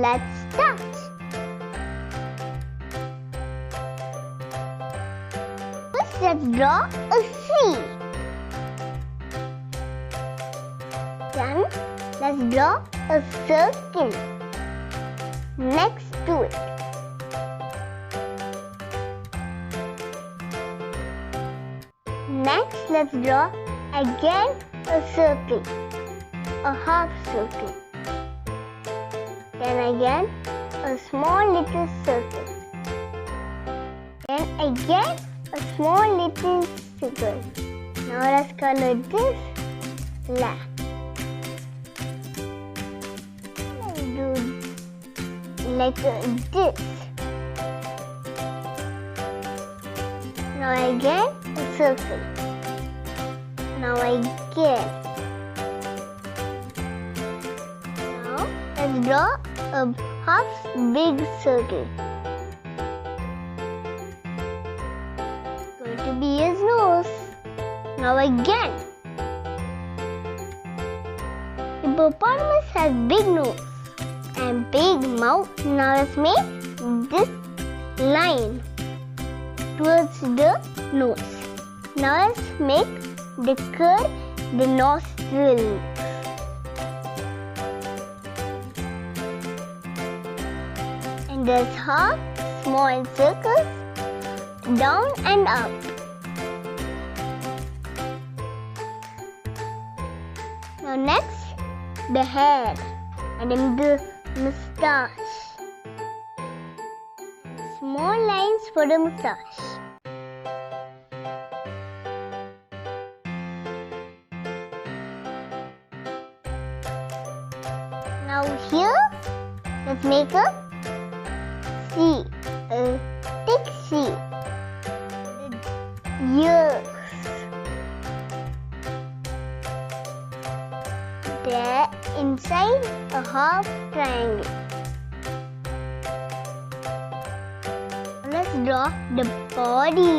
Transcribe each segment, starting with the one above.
let's start. First, let's draw a sea. Then, let's draw a circle next to it. Next, let's draw again a circle, a half circle. Then again, a small little circle. Then again, a small little circle. Now let's color this black. Let's do like this. Now again, a circle. Now again. Now let's draw a half big circle. Going to be his nose. Now again. Hippopotamus has big nose and big mouth. Now let's make this line towards the nose. Now let's make the curve, the nostril. And there's half small circles down and up. Now next, the hair and then the moustache. Small lines for the moustache. Now here, let's make a C, a thick C. Ears. There inside a half triangle. Let's draw the body.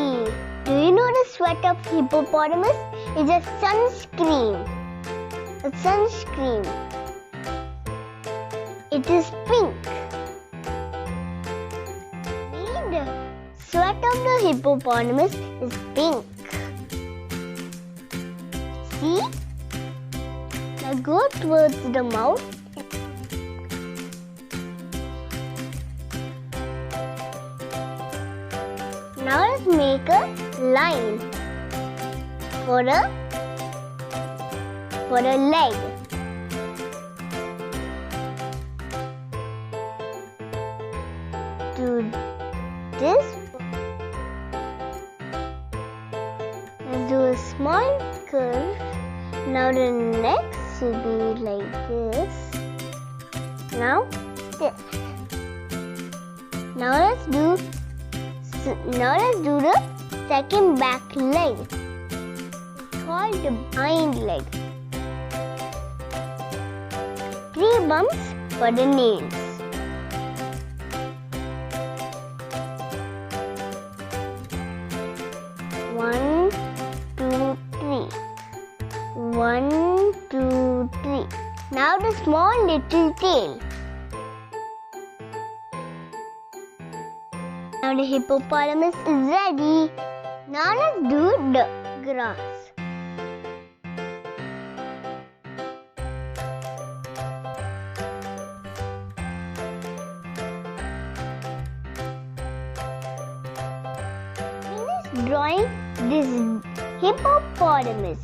Do you know the sweat of hippopotamus is a sunscreen? A sunscreen. It is pink. The sweat of the hippopotamus is pink. See? Now go towards the mouth. Now let's make a line for a leg. Do this. Let's do a small curve. Now the next should be like this. Now this. Now let's do the second back leg. It's called the hind leg. 3 bumps for the nails. One, two, three. 1, 2, 3. Now the small little tail. Now the hippopotamus is ready. Now let's do the grass. Finish drawing this hippopotamus.